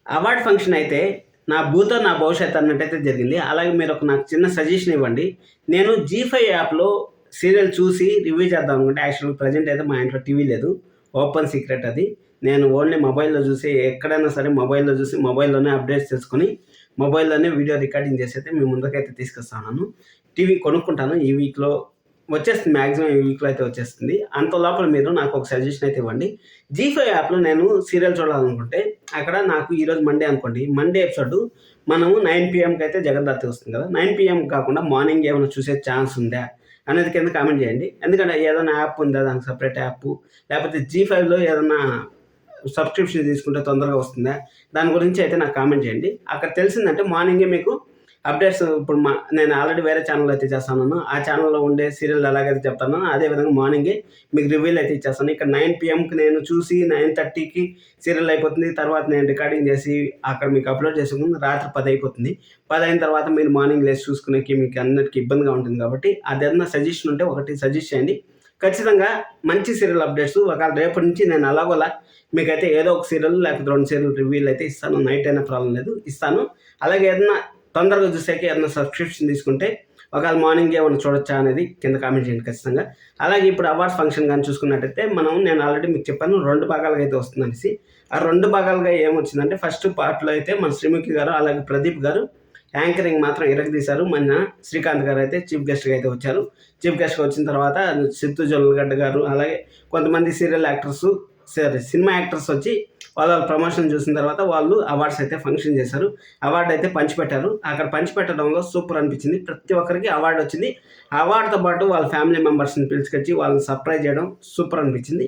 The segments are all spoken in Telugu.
అవార్డ్ ఫంక్షన్ అయితే నా భూతో నా భవిష్యత్ అన్నట్టయితే జరిగింది. అలాగే మీరు నాకు చిన్న సజెషన్ ఇవ్వండి. నేను జీ5 యాప్‌లో సీరియల్ చూసి రివ్యూ చేద్దాం అనుకుంటే యాక్చువల్‌గా ప్రెజెంట్ అయితే మా ఇంట్లో టీవీ లేదు. ఓపెన్ సీక్రెట్ అది. నేను ఓన్లీ మొబైల్‌లో చూసి ఎక్కడైనా సరే మొబైల్‌లో చూసి మొబైల్‌లోనే అప్డేట్స్ తెలుసుకొని మొబైల్‌లోనే వీడియో రికార్డింగ్ చేసి అయితే మీ ముందుకైతే తీసుకొస్తున్నాను. టీవీ కొనుక్కుంటాను ఈ వీక్‌లో. వచ్చేస్తుంది, మాక్సిమం ఈ వీక్‌లో అయితే వచ్చేస్తుంది. అంత లోపల మీరు నాకు ఒక సజెషన్ అయితే ఇవ్వండి. జీ5 యాప్‌లో నేను సీరియల్ చూడాలనుకుంటే అక్కడ నాకు ఈరోజు మండే అనుకోండి. మండే ఎపిసోడ్ మనము 9 పీఎంకి అయితే జగద్ధాత్రి వస్తుంది కదా! 9 పీఎం కాకుండా మార్నింగ్ ఏమైనా చూసే ఛాన్స్ ఉందా అనేది కింద కామెంట్ చేయండి. ఎందుకంటే ఏదైనా యాప్ ఉందా దానికి సెపరేట్ యాప్, లేకపోతే జీ5లో ఏదన్నా సబ్స్క్రిప్షన్ తీసుకుంటే తొందరగా వస్తుందా, దాని గురించి అయితే నాకు కామెంట్ చేయండి. అక్కడ తెలిసిందంటే మార్నింగే మీకు అప్డేట్స్ ఇప్పుడు నేను ఆల్రెడీ వేరే ఛానల్ అయితే చేస్తున్నాను. ఆ ఛానల్‌లో ఉండే సీరియల్ ఎలాగైతే చెప్తానో అదే విధంగా మార్నింగే మీకు రివ్యూలు అయితే ఇచ్చేస్తాను. ఇక్కడ 9 పీఎంకి నేను చూసి 9:30కి సీరియల్ అయిపోతుంది. తర్వాత నేను రికార్డింగ్ చేసి అక్కడ మీకు అప్లోడ్ చేసే ముందు రాత్రి 10 అయిపోతుంది. 10 అయిన తర్వాత మీరు మార్నింగ్ లేసి చూసుకునేకి మీకు అన్నిటికి ఇబ్బందిగా ఉంటుంది కాబట్టి అదేదన్నా సజెషన్ ఉంటే ఒకటి సజెస్ట్ చేయండి. ఖచ్చితంగా మంచి సీరియల్ అప్డేట్స్ ఒకవేళ రేపటి నుంచి నేను అలాగోలా మీకైతే ఏదో ఒక సీరియల్ లేకపోతే 2 సీరియల్ రివ్యూలు అయితే ఇస్తాను. నైట్ అయినా ప్రాబ్లం లేదు, ఇస్తాను. అలాగే ఏదన్నా తొందరగా చూసాక ఏదైనా సబ్స్క్రిప్షన్ తీసుకుంటే ఒకవేళ మార్నింగ్ ఏమైనా చూడొచ్చా అనేది కింద కామెంట్ చేయండి ఖచ్చితంగా. అలాగే ఇప్పుడు అవార్డ్స్ ఫంక్షన్ కానీ చూసుకున్నట్టయితే నేను ఆల్రెడీ మీకు చెప్పాను 2 భాగాలుగా అయితే వస్తుందనేసి. ఆ 2 భాగాలుగా ఏమొచ్చిందంటే ఫస్ట్ పార్ట్‌లో అయితే మన శ్రీముఖి గారు అలాగే ప్రదీప్ గారు యాంకరింగ్ మాత్రం ఇరగదీశారు. మన శ్రీకాంత్ గారు అయితే చీఫ్ గెస్ట్‌గా అయితే వచ్చారు. చీఫ్ గెస్ట్‌గా వచ్చిన తర్వాత సిత్తు జొన్నలగడ్డ గారు అలాగే కొంతమంది సీరియల్ యాక్టర్స్ సినిమా యాక్టర్స్ వచ్చి వాళ్ళ ప్రమోషన్ చూసిన తర్వాత వాళ్ళు అవార్డ్స్ అయితే ఫంక్షన్ చేశారు. అవార్డు అయితే పంచిపెట్టారు. అక్కడ పంచిపెట్టడంలో సూపర్ అనిపించింది. ప్రతి ఒక్కరికి అవార్డు వచ్చింది. అవార్డుతో పాటు వాళ్ళ ఫ్యామిలీ మెంబర్స్ని పిలుచుకొచ్చి వాళ్ళని సర్ప్రైజ్ చేయడం సూపర్ అనిపించింది.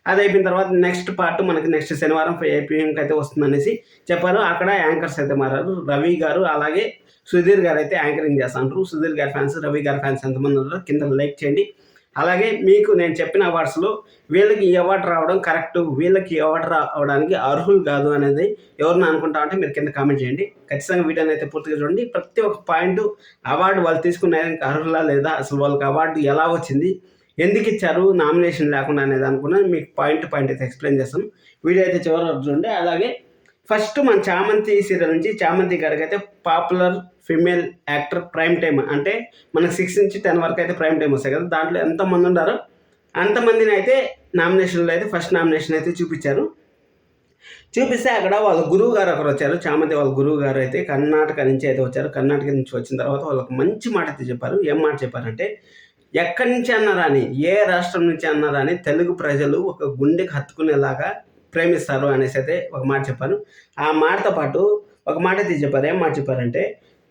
అది అయిపోయిన తర్వాత నెక్స్ట్ పార్ట్ మనకి నెక్స్ట్ శనివారం 5 పీఎంకి అయితే వస్తుందనేసి చెప్పారు. అక్కడ యాంకర్స్ అయితే మారారు. రవి గారు అలాగే సుధీర్ గారు అయితే యాంకరింగ్ చేస్తున్నారు. సుధీర్ గారి ఫ్యాన్స్, రవి గారి ఫ్యాన్స్ ఎంతమంది ఉన్నారో కింద లైక్ చేయండి. అలాగే మీకు నేను చెప్పిన అవార్డ్స్‌లో వీళ్ళకి ఈ అవార్డు రావడం కరెక్టు, వీళ్ళకి ఈ అవార్డు రావడానికి అర్హులు కాదు అనేది ఎవరన్నా అనుకుంటా ఉంటే మీరు కింద కామెంట్ చేయండి. ఖచ్చితంగా వీడియోని అయితే పూర్తిగా చూడండి. ప్రతి ఒక్క పాయింట్ అవార్డు వాళ్ళు తీసుకునేదానికి అర్హులా లేదా, అసలు వాళ్ళకి అవార్డు ఎలా వచ్చింది, ఎందుకు ఇచ్చారు నామినేషన్ లేకుండా అనేది అనుకున్నా మీకు పాయింట్ టు పాయింట్ అయితే ఎక్స్ప్లెయిన్ చేస్తాను. వీడియో అయితే చివరి వరకు చూడండి. అలాగే ఫస్ట్ మన చామంతి సీరియల్ నుంచి చామంతి గారికి అయితే popular female actor prime time అంటే మనకు 6 నుంచి 10 వరకు అయితే ప్రైమ్ టైమ్ వస్తాయి కదా, దాంట్లో ఎంతమంది ఉన్నారో అంతమందిని అయితే నామినేషన్లో అయితే ఫస్ట్ నామినేషన్ అయితే చూపించారు. చూపిస్తే అక్కడ వాళ్ళ గురువు గారు ఒకరు వచ్చారు. చామంతి వాళ్ళ గురువు గారు అయితే కర్ణాటక నుంచి అయితే వచ్చారు. కర్ణాటక నుంచి వచ్చిన తర్వాత వాళ్ళకి మంచి మాట అయితే చెప్పారు. ఏం మాట చెప్పారంటే, ఎక్కడి నుంచి అన్నారా అని, ఏ రాష్ట్రం నుంచి అన్నారా అని తెలుగు ప్రజలు ఒక గుండెకి హత్తుకునేలాగా ప్రేమిస్తారు అనేసి అయితే ఒక మాట చెప్పారు. ఆ మాటతో పాటు ఒక మాట అయితే చెప్పారు. ఏం మాట చెప్పారంటే,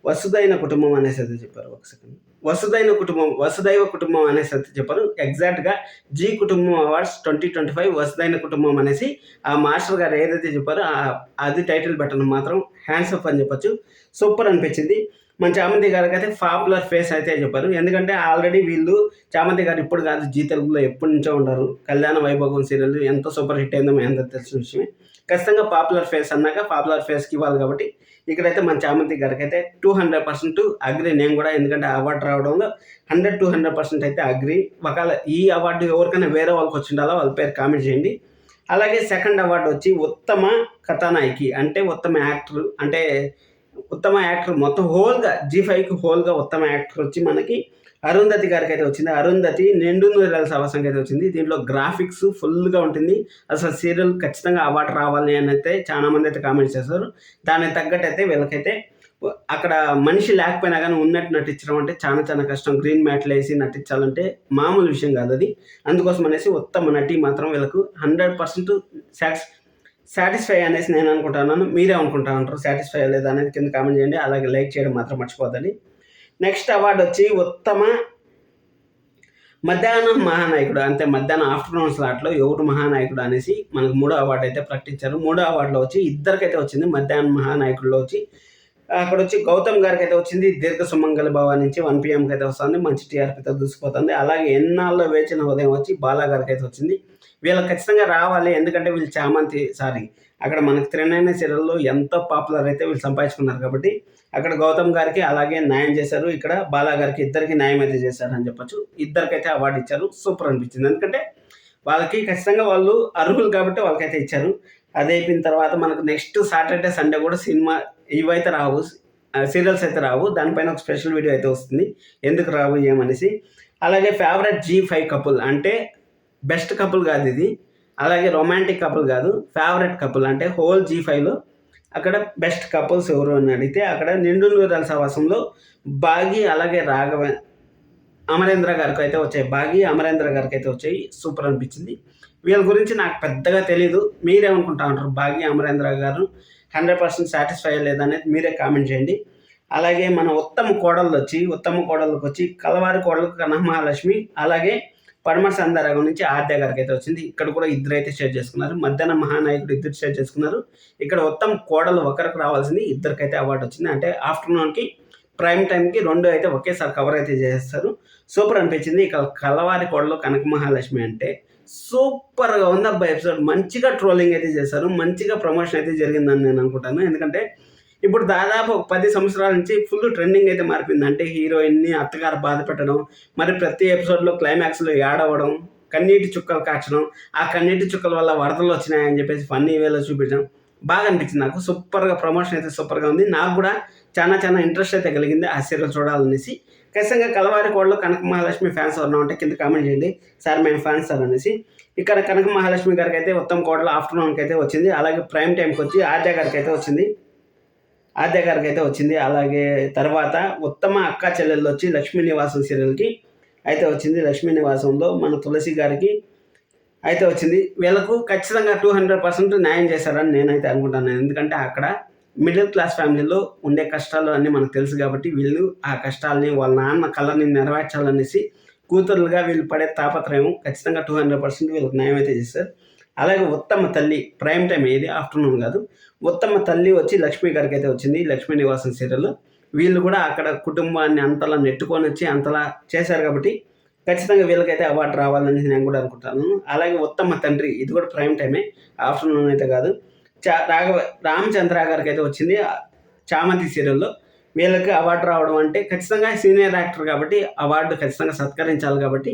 వసుదైన కుటుంబం అనేసి అయితే చెప్పారు. ఒక సెకండ్, వసుదైవ కుటుంబం అనేసి అయితే చెప్పారు. ఎగ్జాక్ట్గా జీ కుటుంబం అవార్డ్స్ 2025 వసుదైన కుటుంబం అనేసి ఆ మాస్టర్ గారు ఏదైతే చెప్పారో అది టైటిల్ పెట్టడం మాత్రం హ్యాండ్స్ అప్ అని చెప్పొచ్చు. సూపర్ అనిపించింది. మన చామంతి గారికి అయితే పాపులర్ ఫేస్ అయితే చెప్పారు. ఎందుకంటే ఆల్రెడీ వీళ్ళు చామంతి గారు ఇప్పుడు కాదు, జీ తెలుగులో ఎప్పటి నుంచో ఉన్నారు. కళ్యాణ వైభోగం సీరియల్ ఎంతో సూపర్ హిట్ అయిందో మీ అందరికీ తెలిసిన విషయమే. ఖచ్చితంగా పాపులర్ ఫేస్ అన్నాక పాపులర్ ఫేస్కి ఇవ్వాలి కాబట్టి ఇక్కడైతే మన చామంతి గారికి అయితే 200% అగ్రి నేను కూడా. ఎందుకంటే అవార్డు రావడంలో 100-200% అయితే అగ్రి. ఒకవేళ ఈ అవార్డు ఎవరికైనా వేరే వాళ్ళకి వచ్చి ఉండాలో వాళ్ళ పేరు కామెంట్ చేయండి. అలాగే సెకండ్ అవార్డు వచ్చి ఉత్తమ కథానాయకి అంటే ఉత్తమ యాక్టర్ అంటే ఉత్తమ యాక్టర్ మొత్తం హోల్గా జీ5కి హోల్గా ఉత్తమ యాక్టర్ వచ్చి మనకి అరుంధతి గారికి అయితే వచ్చింది. అరుంధతి నిండు నూరేళ్ల సవసంకి అయితే వచ్చింది. దీంట్లో గ్రాఫిక్స్ ఫుల్గా ఉంటుంది. అసలు సీరియల్ ఖచ్చితంగా అవార్డు రావాలి అని అయితే చాలామంది అయితే కామెంట్స్ చేస్తారు. దానికి తగ్గట్టు అయితే వీళ్ళకైతే అక్కడ మనిషి లేకపోయినా కానీ ఉన్నట్టు నటించడం అంటే చాలా చాలా కష్టం. గ్రీన్ మ్యాట్లు వేసి నటించాలంటే మామూలు విషయం కాదు అది. అందుకోసం అనేసి ఉత్తమ నటి మాత్రం వీళ్ళకు 100% సాటిస్ఫై అనేసి నేను అనుకుంటున్నాను. మీరే అనుకుంటా ఉంటారు సాటిస్ఫై లేదా అనేది కింద కామెంట్ చేయండి. అలాగే లైక్ చేయడం మాత్రం మర్చిపోద్దండి. నెక్స్ట్ అవార్డు వచ్చి ఉత్తమ మధ్యాహ్నం మహానాయకుడు అంటే మధ్యాహ్నం ఆఫ్టర్నూన్ స్లాట్లో ఎవరు మహానాయకుడు అనేసి మనకు 3వ అవార్డు అయితే ప్రకటించారు. 3వ అవార్డులో వచ్చి ఇద్దరికైతే వచ్చింది. మధ్యాహ్నం మహానాయకుడిలో వచ్చి అక్కడ వచ్చి గౌతమ్ గారికి అయితే వచ్చింది. దీర్ఘ సుమంగళ భవ నుంచి 1 పీఎంకి అయితే వస్తుంది. మంచి టీఆర్పీతో దూసుకుపోతుంది. అలాగే ఎన్నాళ్ళలో వేచిన ఉదయం వచ్చి బాలా గారికి అయితే వచ్చింది. వీళ్ళకి ఖచ్చితంగా రావాలి. ఎందుకంటే వీళ్ళు అక్కడ మనకి 3 సీరియల్లో ఎంతో పాపులర్ అయితే వీళ్ళు సంపాదించుకున్నారు కాబట్టి అక్కడ గౌతమ్ గారికి అలాగే న్యాయం చేశారు. ఇక్కడ బాలా గారికి ఇద్దరికి న్యాయం అయితే చేశారు అని చెప్పొచ్చు. ఇద్దరికైతే అవార్డు ఇచ్చారు. సూపర్ అనిపించింది. ఎందుకంటే వాళ్ళకి ఖచ్చితంగా వాళ్ళు అర్హులు కాబట్టి వాళ్ళకైతే ఇచ్చారు. అది అయిపోయిన తర్వాత మనకు నెక్స్ట్ సాటర్డే సండే కూడా సినిమా ఇవైతే రావు, సీరియల్స్ అయితే రావు. దానిపైన ఒక స్పెషల్ వీడియో అయితే వస్తుంది, ఎందుకు రావు ఏమనేసి. అలాగే ఫేవరెట్ G5 కపుల్ అంటే బెస్ట్ కపుల్ కాదు ఇది, అలాగే రొమాంటిక్ కపుల్ కాదు, ఫేవరెట్ కపుల్ అంటే హోల్ G5లో అక్కడ బెస్ట్ కపుల్స్ ఎవరు అని అడిగితే అక్కడ నిండు నూరేళ్ల సహవాసంలో బాగి అలాగే అమరేంద్ర గారికి అయితే వచ్చాయి. బాగి అమరేంద్ర గారికి అయితే వచ్చాయి. సూపర్ అనిపించింది. వీళ్ళ గురించి నాకు పెద్దగా తెలీదు, మీరేమనుకుంటా ఉంటారు? బాగి అమరేంద్ర గారు 100% సాటిస్ఫై లేదనేది మీరే కామెంట్ చేయండి. అలాగే మన ఉత్తమ కోడళ్ళకి వచ్చి కలవారి కోడలకు కనకమహాలక్ష్మి, అలాగే పడమర సందారాగం నుంచి ఆద్య గారికి అయితే వచ్చింది. ఇక్కడ కూడా ఇద్దరు అయితే షేర్ చేసుకున్నారు. మధ్యాహ్న మహానాయకుడు ఇద్దరు షేర్ చేసుకున్నారు. ఇక్కడ ఉత్తమ కోడలు ఒకరికి రావాల్సింది, ఇద్దరికైతే అవార్డు వచ్చింది. అంటే ఆఫ్టర్నూన్కి ప్రైమ్ టైంకి రెండు అయితే ఒకేసారి కవర్ అయితే చేస్తారు. సూపర్ అనిపించింది. ఇక కలవారి కోడలు కనకమహాలక్ష్మి అంటే సూపర్గా ఉంది అబ్బా ఎపిసోడ్. మంచిగా ట్రోలింగ్ అయితే చేశారు, మంచిగా ప్రమోషన్ అయితే జరిగిందని నేను అనుకుంటాను. ఎందుకంటే ఇప్పుడు దాదాపు ఒక 10 సంవత్సరాల నుంచి ఫుల్ ట్రెండింగ్ అయితే మారిపోయింది. అంటే హీరోయిన్ని అత్తగారు బాధ పెట్టడం, మరి ప్రతి ఎపిసోడ్లో క్లైమాక్స్లో ఏడవడం, కన్నీటి చుక్కలు కాచడం, ఆ కన్నీటి చుక్కల వల్ల వరదలు వచ్చినాయని చెప్పేసి ఫన్నీ వేలో చూపించడం బాగా అనిపించింది నాకు. సూపర్గా ప్రమోషన్ అయితే సూపర్గా ఉంది. నాకు కూడా చాలా ఇంట్రెస్ట్ అయితే కలిగింది ఆ సీరియల్ చూడాలనేసి. ఖచ్చితంగా కలవారి కోడలు కనక మహాలక్ష్మి ఫ్యాన్స్ ఎవరైనా ఉంటే కింద కామెంట్ చేయండి, సార్ మేము ఫ్యాన్స్ సార్ అనేసి. ఇక్కడ కనక మహాలక్ష్మి గారికి అయితే ఉత్తమ కోడలు ఆఫ్టర్నూన్కి అయితే వచ్చింది. అలాగే ప్రైమ్ టైంకి వచ్చి ఆద్య గారికి అయితే వచ్చింది. అలాగే తర్వాత ఉత్తమ అక్క చెల్లెళ్ళు వచ్చి లక్ష్మీ నివాసం సీరియల్కి అయితే వచ్చింది. లక్ష్మీ నివాసంలో మన తులసి గారికి అయితే వచ్చింది. వీళ్ళకు ఖచ్చితంగా 200% న్యాయం చేశారని నేనైతే అనుకుంటాను. ఎందుకంటే అక్కడ మిడిల్ క్లాస్ ఫ్యామిలీలో ఉండే కష్టాలు అన్నీ మనకు తెలుసు కాబట్టి వీళ్ళు ఆ కష్టాలని వాళ్ళ నాన్న కళని నెరవేర్చాలనేసి కూతురులుగా వీళ్ళు పడే తాపత్రయం ఖచ్చితంగా 200% వీళ్ళకి న్యాయం అయితే చేస్తారు. అలాగే ఉత్తమ తల్లి ప్రైమ్ టైం, ఏది ఆఫ్టర్నూన్ కాదు, ఉత్తమ తల్లి వచ్చి లక్ష్మీ గారికి అయితే వచ్చింది. లక్ష్మీ నివాసం సీరియల్లో వీళ్ళు కూడా అక్కడ కుటుంబాన్ని అంతలా నెట్టుకొని వచ్చి అంతలా చేశారు కాబట్టి ఖచ్చితంగా వీళ్ళకైతే అవార్డు రావాలని నేను కూడా అనుకుంటాను. అలాగే ఉత్తమ తండ్రి, ఇది కూడా ప్రైమ్ టైమే, ఆఫ్టర్నూన్ అయితే కాదు. రామచంద్ర గారికి అయితే వచ్చింది చామంతి సీరియల్లో. వీళ్ళకి అవార్డు రావడం అంటే ఖచ్చితంగా సీనియర్ యాక్టర్ కాబట్టి అవార్డు ఖచ్చితంగా సత్కరించాలి కాబట్టి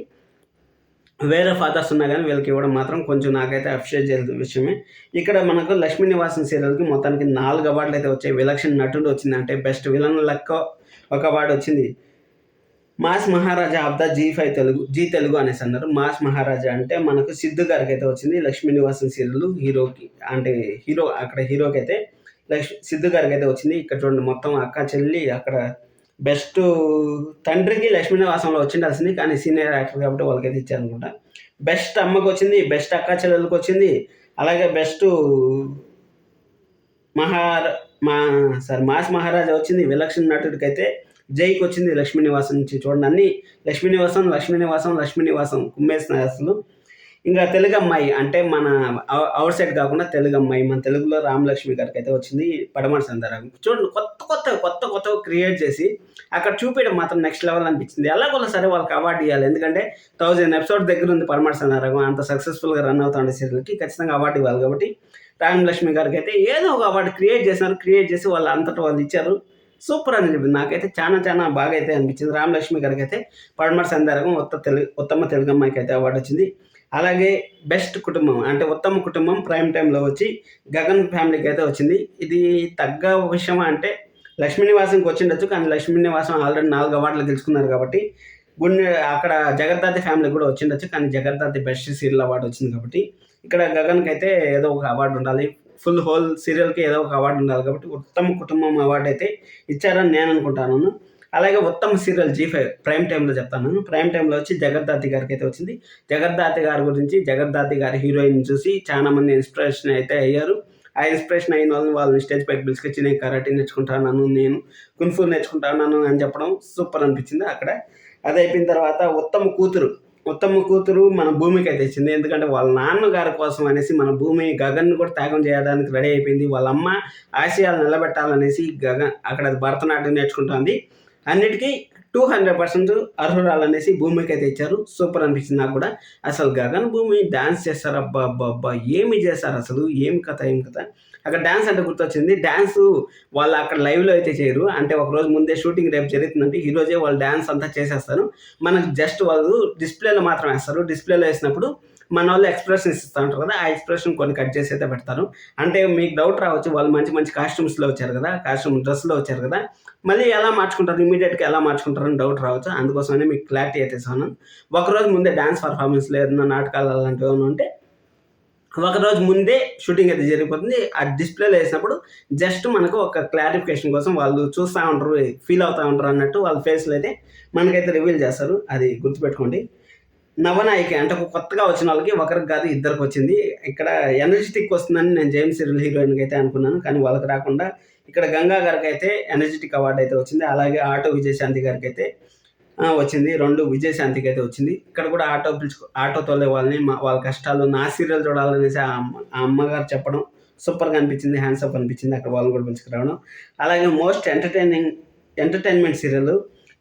వేరే ఫాదర్స్ ఉన్నా కానీ వీళ్ళకి ఇవ్వడం మాత్రం కొంచెం నాకైతే అప్రిషియేట్ చేయాల్సిన విషయమే. ఇక్కడ మనకు లక్ష్మీ నివాసం సీరియల్కి మొత్తానికి 4 అవార్డులు అయితే వచ్చాయి. విలక్షణ నటుడు వచ్చింది, అంటే బెస్ట్ విలన్ లెక్క ఒక అవార్డు వచ్చింది. Mass Maharaja of the G5 Telugu అనేసి అన్నారు. మాస్ మహారాజా అంటే మనకు సిద్ధు గారికి అయితే వచ్చింది. లక్ష్మీ నివాసం సీరియల్ హీరోకి, అంటే హీరోకి అయితే సిద్ధు గారికి అయితే వచ్చింది. ఇక్కడ చూడండి మొత్తం అక్క చెల్లి, అక్కడ బెస్ట్ తండ్రికి లక్ష్మీ నివాసంలో వచ్చిండాల్సింది కానీ సీనియర్ యాక్టర్ కాబట్టి వాళ్ళకైతే ఇచ్చారనుకుంటా. బెస్ట్ అమ్మకి వచ్చింది, బెస్ట్ అక్క చెల్లెలకు వచ్చింది. అలాగే బెస్ట్ మాస్ మహారాజా వచ్చింది. విలక్షణ నటుడికి అయితే జైకి వచ్చింది లక్ష్మీ నివాసం నుంచి. చూడండి అన్ని లక్ష్మీ నివాసం కుమ్మేస్తున్నారు అసలు. ఇంకా తెలుగు అమ్మాయి అంటే మన అవుట్ సైడ్ కాకుండా తెలుగు అమ్మాయి, మన తెలుగులో రామలక్ష్మి గారికి అయితే వచ్చింది పడమర సందారాగం. చూడండి కొత్త క్రియేట్ చేసి అక్కడ చూపించడం మాత్రం నెక్స్ట్ లెవెల్ అనిపించింది. ఎలాగోలా సరే వాళ్ళకి అవార్డు ఇవ్వాలి, ఎందుకంటే 1000 ఎపిసోడ్ దగ్గర ఉంది పడమర సందారాగం. అంత సక్సెస్ఫుల్గా రన్ అవుతుండే సీరియల్కి ఖచ్చితంగా అవార్డు ఇవ్వాలి కాబట్టి రామలక్ష్మి గారికి అయితే ఏదో ఒక అవార్డు క్రియేట్ చేసి వాళ్ళు అంతటా వాళ్ళు ఇచ్చారు. సూపర్ అని చెప్పింది. నాకైతే చాలా బాగా అయితే అనిపించింది. రామలక్ష్మి గారికి అయితే పడమర సందారాగం ఉత్తమ తెలుగు అమ్మాయికి అయితే అవార్డు వచ్చింది. అలాగే బెస్ట్ కుటుంబం అంటే ఉత్తమ కుటుంబం ప్రైమ్ టైంలో వచ్చి గగన్ ఫ్యామిలీకి అయితే వచ్చింది. ఇది తగ్గ విషయం అంటే లక్ష్మీ నివాసంకి వచ్చిండొచ్చు, కానీ లక్ష్మీ నివాసం ఆల్రెడీ 4 అవార్డులు గెలుచుకున్నారు కాబట్టి అక్కడ జగద్దాతి ఫ్యామిలీకి కూడా వచ్చిండొచ్చు, కానీ జగద్దాతి బెస్ట్ సీరియల్ అవార్డు వచ్చింది కాబట్టి ఇక్కడ గగన్కి అయితే ఏదో ఒక అవార్డు ఉండాలి, ఫుల్ హోల్ సీరియల్కి ఏదో ఒక అవార్డు ఉండాలి కాబట్టి ఉత్తమ కుటుంబం అవార్డు అయితే ఇచ్చారని నేను అనుకుంటాను. అలాగే ఉత్తమ సీరియల్ G5 ప్రైమ్ టైంలో చెప్తాను. ప్రైమ్ టైంలో వచ్చి జగద్దాతి గారికి అయితే వచ్చింది. జగద్దాతి గారి గురించి, జగద్దాతి గారి హీరోయిన్ చూసి చాలామంది ఇన్స్పిరేషన్ అయితే అయ్యారు. ఆ ఇన్స్పిరేషన్ అయిన వాళ్ళని స్టేజ్ పైకి పిలుచుకొచ్చి నేను కరాటే నేర్చుకుంటాను, నేను కున్ఫూ నేర్చుకుంటాను అని చెప్పడం సూపర్ అనిపించింది అక్కడ. అది అయిపోయిన తర్వాత ఉత్తమ కూతురు మన భూమికి అయితే ఇచ్చింది. ఎందుకంటే వాళ్ళ నాన్నగారి కోసం అనేసి మన భూమి గగన్ను కూడా త్యాగం చేయడానికి రెడీ అయిపోయింది. వాళ్ళ అమ్మ ఆశయాలు నిలబెట్టాలనేసి గగన్ అక్కడ భరతనాట్యం నేర్చుకుంటుంది. అన్నిటికీ 200% అర్హురాలనేసి భూమికి అయితే ఇచ్చారు. సూపర్ అనిపించింది నాకు కూడా. అసలు గగన్ భూమి డ్యాన్స్ చేస్తారు, అబ్బా ఏమి చేస్తారు అసలు, ఏం కథ. అక్కడ డ్యాన్స్ అంటే గుర్తొచ్చింది. డ్యాన్స్ వాళ్ళు అక్కడ లైవ్లో అయితే చేయరు, అంటే ఒకరోజు ముందే షూటింగ్ రేపు జరుగుతుందంటే ఈరోజే వాళ్ళు డ్యాన్స్ అంతా చేసేస్తారు. మనకు జస్ట్ వాళ్ళు డిస్ప్లేలో మాత్రం వేస్తారు. డిస్ప్లేలో వేసినప్పుడు మన వాళ్ళు ఎక్స్ప్రెషన్స్ ఇస్తూ ఉంటారు కదా, ఆ ఎక్స్ప్రెషన్ కొన్ని కట్ చేసి అయితే పెడతారు. అంటే మీకు డౌట్ రావచ్చు, వాళ్ళు మంచి మంచి కాస్ట్యూమ్స్లో వచ్చారు కదా, కాస్ట్యూమ్ డ్రెస్లో వచ్చారు కదా, మళ్ళీ ఎలా మార్చుకుంటారు, ఇమీడియట్గా ఎలా మార్చుకుంటారు అని డౌట్ రావచ్చు. అందుకోసమని మీకు క్లారిటీ అయితే ఇస్తాను. ఒకరోజు ముందే డ్యాన్స్ పర్ఫార్మెన్స్లో ఏదైనా నాటకాలు అలాంటివి ఏమైనా ఉంటే ఒకరోజు ముందే షూటింగ్ అయితే జరిగిపోతుంది. ఆ డిస్ప్లేలో వేసినప్పుడు జస్ట్ మనకు ఒక క్లారిఫికేషన్ కోసం వాళ్ళు చూస్తూ ఉంటారు, ఫీల్ అవుతూ ఉంటారు అన్నట్టు వాళ్ళ ఫేస్లో అయితే మనకైతే రివీల్ చేస్తారు. అది గుర్తుపెట్టుకోండి. నవనాయకి అంటే కొత్తగా వచ్చిన వాళ్ళకి ఒకరికి కాదు ఇద్దరికి వచ్చింది. ఇక్కడ ఎనర్జెటిక్ వస్తుందని నేను జేమ్స్ సీరియల్ హీరోయిన్కి అయితే అనుకున్నాను, కానీ వాళ్ళకి రాకుండా ఇక్కడ గంగా గారికి అయితే ఎనర్జెటిక్ అవార్డు అయితే వచ్చింది. అలాగే ఆటో విజయశాంతి గారికి అయితే వచ్చింది. 2 విజయశాంతికి అయితే వచ్చింది. ఇక్కడ కూడా ఆటో తోలే వాళ్ళని వాళ్ళ కష్టాలు నా సీరియల్ చూడాలనేసి ఆ అమ్మగారు చెప్పడం సూపర్గా అనిపించింది, హ్యాండ్సప్ అనిపించింది. అక్కడ వాళ్ళని కూడా పిలుచుకురావడం. అలాగే మోస్ట్ ఎంటర్టైన్మెంట్ సీరియల్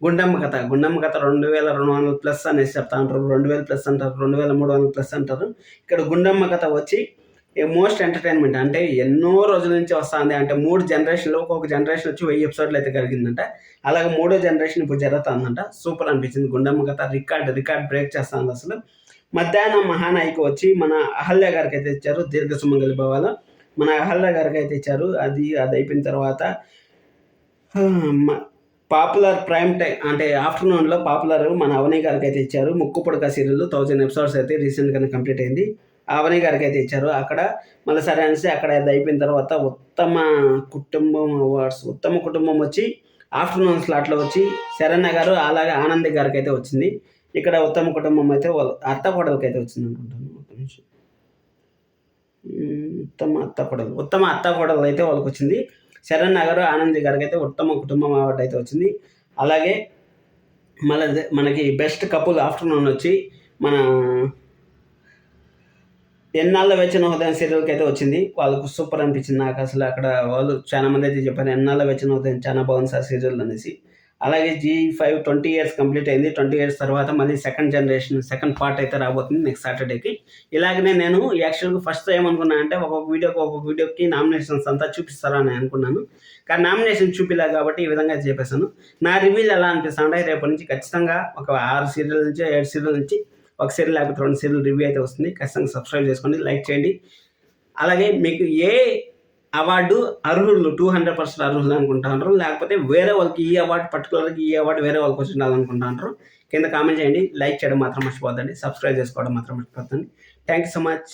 గుండమ్మ కథ. 2200+ అనేసి చెప్తా ఉంటారు, 2000+ అంటారు, 2300+ అంటారు. ఇక్కడ గుండమ్మ కథ వచ్చి మోస్ట్ ఎంటర్టైన్మెంట్ అంటే ఎన్నో రోజుల నుంచి వస్తుంది. అంటే 3 జనరేషన్లు, ఒక్కొక్క జనరేషన్ వచ్చి 1000 ఎపిసోడ్లు అయితే కలిగిందంట. అలాగే 3వ జనరేషన్ ఇప్పుడు జరుగుతుందంట. సూపర్ అనిపించింది. గుండమ్మ కథ రికార్డ్ బ్రేక్ చేస్తుంది అసలు. మధ్యాహ్నం మహానాయికి వచ్చి మన అహల్య గారికి అయితే ఇచ్చారు, దీర్ఘ సుమంగళి భవాలో మన అహల్య గారికి అయితే ఇచ్చారు. అది అయిపోయిన తర్వాత పాపులర్ ప్రైమ్ టైం అంటే ఆఫ్టర్నూన్లో పాపులర్ మన అవని గారికి అయితే ఇచ్చారు. ముక్కు పుడక సీరియల్ 1000 ఎపిసోడ్స్ అయితే రీసెంట్గానే కంప్లీట్ అయింది. అవని గారికి అయితే ఇచ్చారు. అక్కడ మళ్ళీ సరే అనేసి అక్కడ అది అయిపోయిన తర్వాత ఉత్తమ కుటుంబం వచ్చి ఆఫ్టర్నూన్ స్లాట్లో వచ్చి శరణ్య గారు అలాగే ఆనంది గారికి అయితే వచ్చింది. ఇక్కడ ఉత్తమ కుటుంబం అయితే అత్త కోడలకి అయితే వచ్చింది అనుకుంటాను. ఒక నిమిషం. ఉత్తమ అత్త కోడలు అయితే వాళ్ళకి వచ్చింది. శరణ్య గారు ఆనంది గారికి అయితే ఉత్తమ కుటుంబం అవార్డు అయితే వచ్చింది. అలాగే మనకి బెస్ట్ కపుల్ ఆఫ్టర్నూన్ వచ్చి మన ఎన్నాళ్ళ వెచ్చన హృదయం సీరియల్కి అయితే వచ్చింది. వాళ్ళకు సూపర్ అనిపించింది నాకు అసలు. అక్కడ వాళ్ళు చాలా మంది అయితే చెప్పారు ఎన్నాళ్ళ వెచ్చన హృదయం చాలా బాగుంది సార్ సీరియల్ అనేసి. అలాగే G5 20 ఇయర్స్ కంప్లీట్ అయింది. 20 ఇయర్స్ తర్వాత మళ్ళీ సెకండ్ పార్ట్ అయితే రాబోతుంది నెక్స్ట్ సాటర్డేకి. ఇలాగనే నేను యాక్చువల్గా ఫస్ట్ ఏమనుకున్నాను అంటే ఒక్కొక్క వీడియోకి నామినేషన్స్ అంతా చూపిస్తారని అనుకున్నాను, కానీ నామినేషన్ చూపిలే కాబట్టి ఈ విధంగా చెప్పేశాను. నా రివ్యూలు ఎలా అనిపిస్తా అంటే రేపటి నుంచి ఖచ్చితంగా ఒక 6 సీరియల్ నుంచి 7 సీరియల్ నుంచి ఒక సీరియల్ లేకపోతే 2 సీరియల్ రివ్యూ అయితే వస్తుంది. ఖచ్చితంగా సబ్స్క్రైబ్ చేసుకోండి, లైక్ చేయండి. అలాగే మీకు ఏ అవార్డు అర్హులు 200% అర్హులు అనుకుంటున్నారు, లేకపోతే వేరే వాళ్ళకి ఈ అవార్డు పర్టికులర్గా ఈ అవార్డు వేరే వాళ్ళకి వచ్చి ఉండాలనుకుంటున్నారు, కింద కామెంట్ చేయండి. లైక్ చేయడం మాత్రం మర్చిపోద్దండి, సబ్స్క్రైబ్ చేసుకోవడం మాత్రం మర్చిపోద్దండి. Thank you so much.